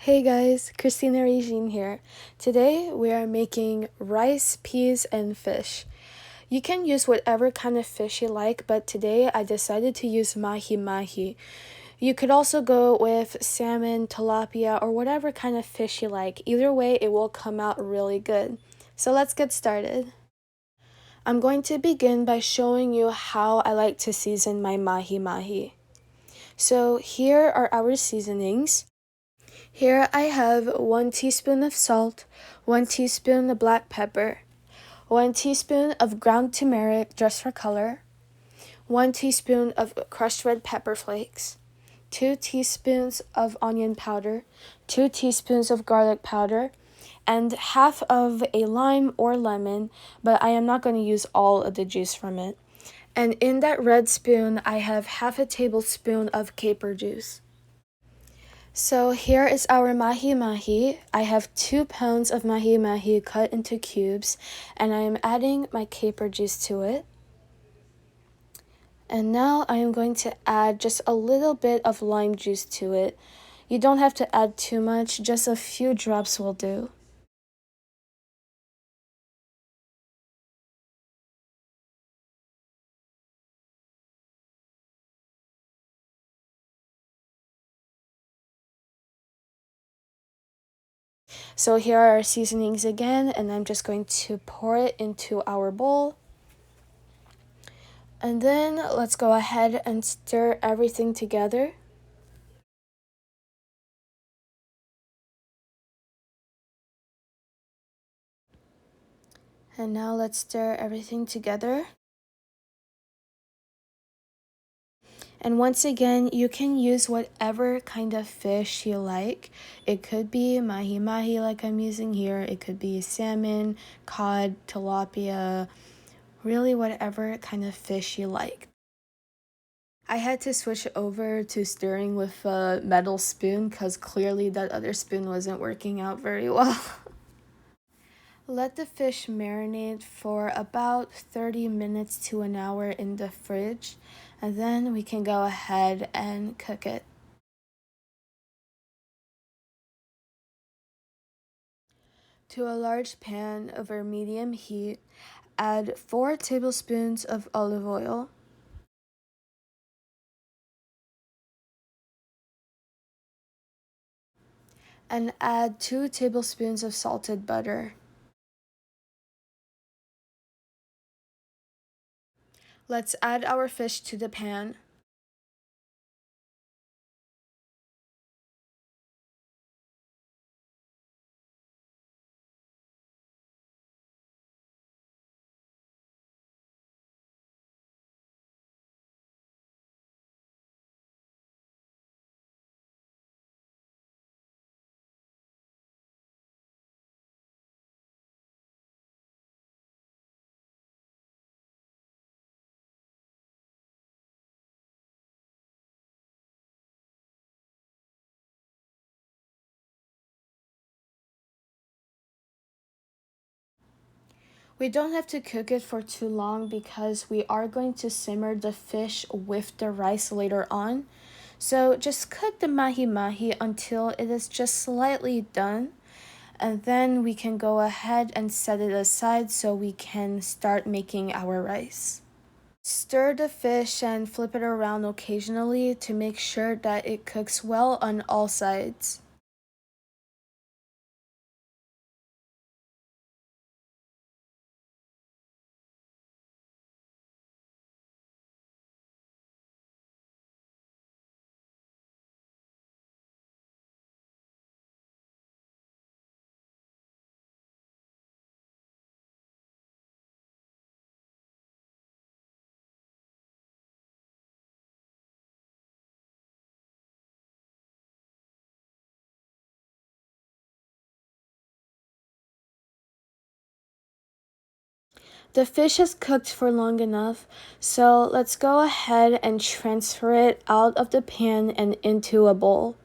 Hey guys, Christina Regine here. Today we are making rice, peas, and fish. You can use whatever kind of fish you like, but today I decided to use mahi-mahi. You could also go with salmon, tilapia, or whatever kind of fish you like. Either way, it will come out really good. So let's get started. I'm going to begin by showing you how I like to season my mahi-mahi. So here are our seasonings. Here I have 1 teaspoon of salt, 1 teaspoon of black pepper, 1 teaspoon of ground turmeric just for color, 1 teaspoon of crushed red pepper flakes, 2 teaspoons of onion powder, 2 teaspoons of garlic powder, and half of a lime or lemon, but I am not going to use all of the juice from it. And in that red spoon, I have half a tablespoon of caper juice. So here is our mahi-mahi. I have 2 pounds of mahi-mahi cut into cubes, and I am adding my caper juice to it. And now I am going to add just a little bit of lime juice to it. You don't have to add too much, just a few drops will do. So here are our seasonings again, and I'm just going to pour it into our bowl. And then let's go ahead and stir everything together. And now let's stir everything together. And once again, you can use whatever kind of fish you like. It could be mahi-mahi like I'm using here. It could be salmon, cod, tilapia, really whatever kind of fish you like. I had to switch over to stirring with a metal spoon because clearly that other spoon wasn't working out very well. Let the fish marinate for about 30 minutes to an hour in the fridge, and then we can go ahead and cook it. To a large pan over medium heat, add 4 tablespoons of olive oil, and add 2 tablespoons of salted butter. Let's add our fish to the pan. We don't have to cook it for too long because we are going to simmer the fish with the rice later on. So just cook the mahi-mahi until it is just slightly done. And then we can go ahead and set it aside so we can start making our rice. Stir the fish and flip it around occasionally to make sure that it cooks well on all sides. The fish is cooked for long enough, so let's go ahead and transfer it out of the pan and into a bowl.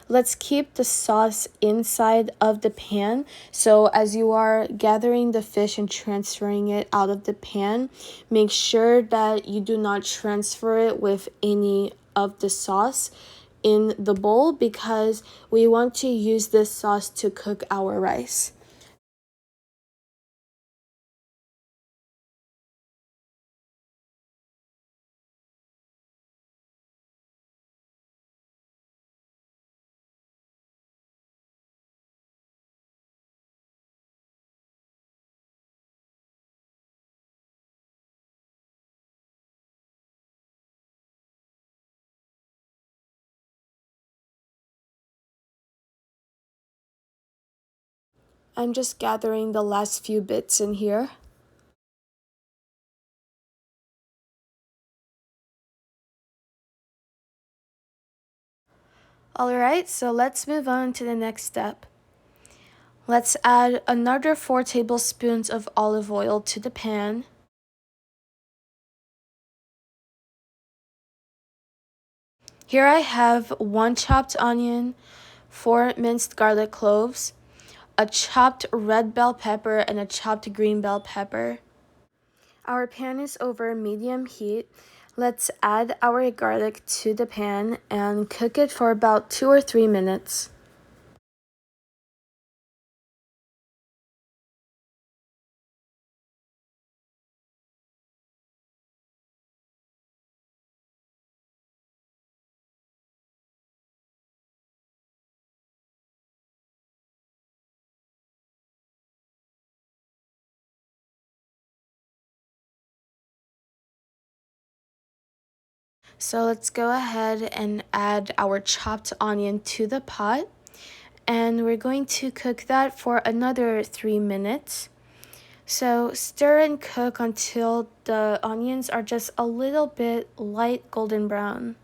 Let's keep the sauce inside of the pan, so as you are gathering the fish and transferring it out of the pan, make sure that you do not transfer it with any of the sauce in the bowl because we want to use this sauce to cook our rice. I'm just gathering the last few bits in here. Alright, so let's move on to the next step. Let's add another 4 tablespoons of olive oil to the pan. Here I have 1 chopped onion, 4 minced garlic cloves, a chopped red bell pepper, and a chopped green bell pepper. Our pan is over medium heat. Let's add our garlic to the pan and cook it for about 2 or 3 minutes. So let's go ahead and add our chopped onion to the pot. And we're going to cook that for another 3 minutes. So stir and cook until the onions are just a little bit light golden brown.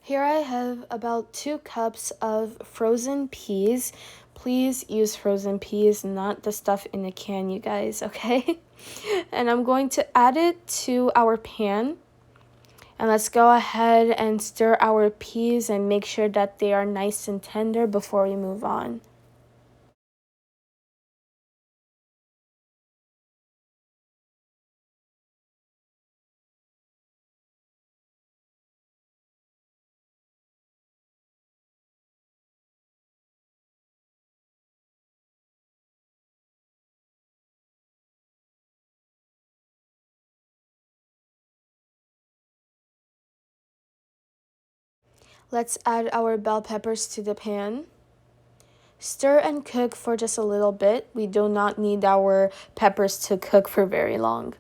Here I have about 2 cups of frozen peas. Please use frozen peas, not the stuff in a can, you guys, okay? And I'm going to add it to our pan. And let's go ahead and stir our peas and make sure that they are nice and tender before we move on. Let's add our bell peppers to the pan. Stir and cook for just a little bit. We do not need our peppers to cook for very long.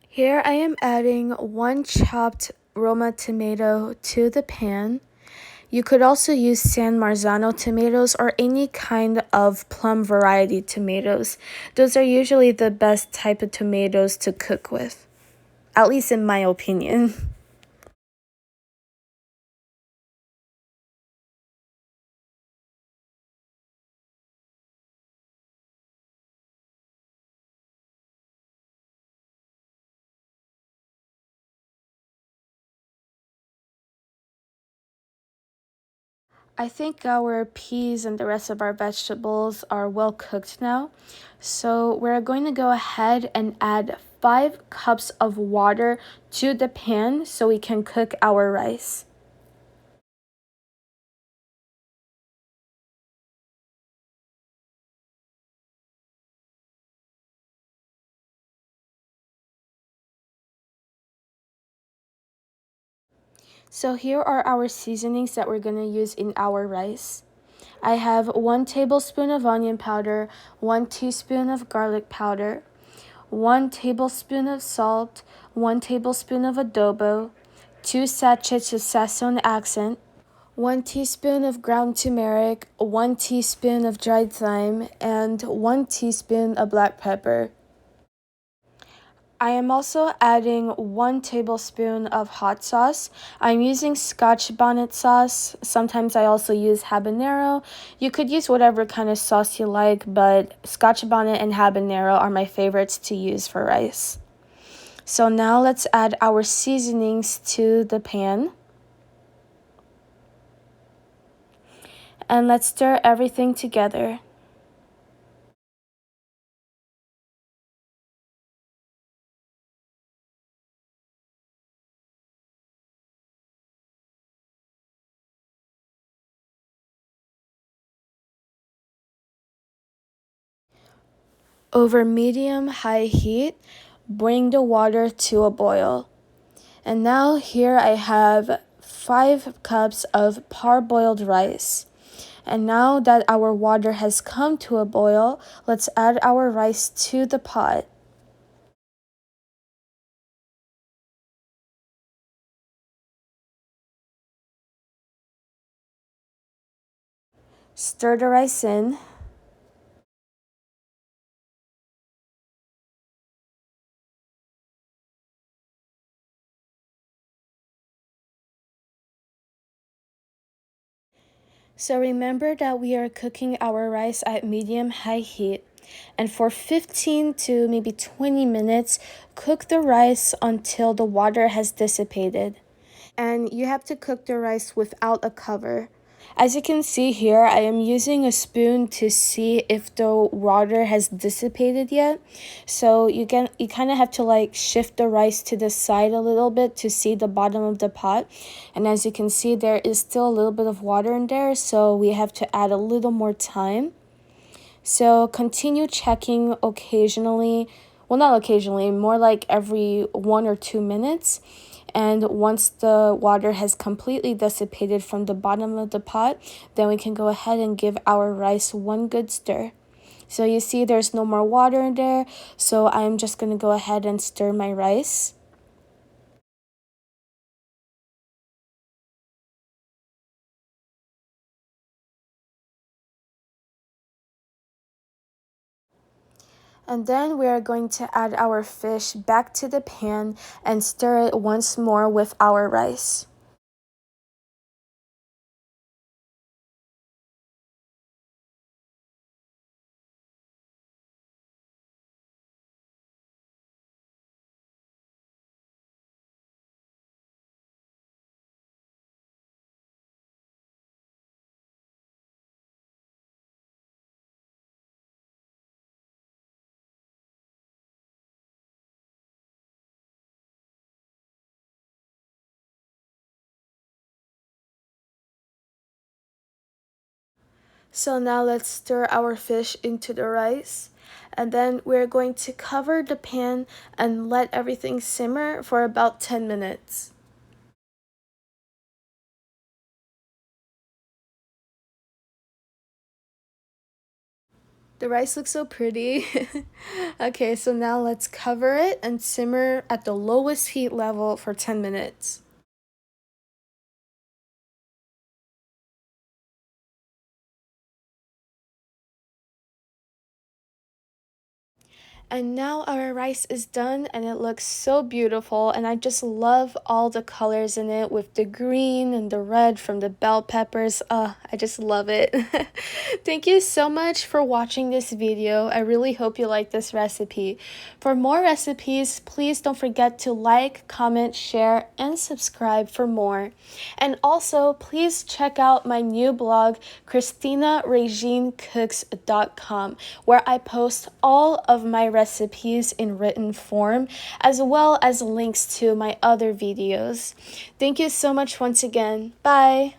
Here I am adding 1 chopped Roma tomato to the pan. You could also use San Marzano tomatoes or any kind of plum variety tomatoes. Those are usually the best type of tomatoes to cook with, at least in my opinion. I think our peas and the rest of our vegetables are well cooked now. So we're going to go ahead and add 5 cups of water to the pan so we can cook our rice. So here are our seasonings that we're going to use in our rice. I have 1 tablespoon of onion powder, 1 teaspoon of garlic powder, 1 tablespoon of salt, 1 tablespoon of adobo, 2 sachets of sazon accent, 1 teaspoon of ground turmeric, 1 teaspoon of dried thyme, and 1 teaspoon of black pepper. I am also adding 1 tablespoon of hot sauce. I'm using Scotch bonnet sauce. Sometimes I also use habanero. You could use whatever kind of sauce you like, but Scotch bonnet and habanero are my favorites to use for rice. So now let's add our seasonings to the pan. And let's stir everything together. Over medium-high heat, bring the water to a boil. And now here I have 5 cups of parboiled rice. And now that our water has come to a boil, let's add our rice to the pot. Stir the rice in. So remember that we are cooking our rice at medium-high heat. And for 15 to maybe 20 minutes, cook the rice until the water has dissipated. And you have to cook the rice without a cover. As you can see here, I am using a spoon to see if the water has dissipated yet. So you kind of have to like shift the rice to the side a little bit to see the bottom of the pot. And as you can see, there is still a little bit of water in there, so we have to add a little more time. So continue checking occasionally, well, not occasionally, more like every 1 or 2 minutes. And once the water has completely dissipated from the bottom of the pot, then we can go ahead and give our rice one good stir. So you see there's no more water in there, so I'm just going to go ahead and stir my rice. And then we are going to add our fish back to the pan and stir it once more with our rice. So now let's stir our fish into the rice. And then we're going to cover the pan and let everything simmer for about 10 minutes. The rice looks so pretty. Okay, so now let's cover it and simmer at the lowest heat level for 10 minutes. And now our rice is done and it looks so beautiful, and I just love all the colors in it with the green and the red from the bell peppers. I just love it. Thank you so much for watching this video. I really hope you like this recipe. For more recipes, please don't forget to like, comment, share, and subscribe for more. And also, please check out my new blog, ChristinaRegineCooks.com, where I post all of my recipes in written form, as well as links to my other videos. Thank you so much once again. Bye!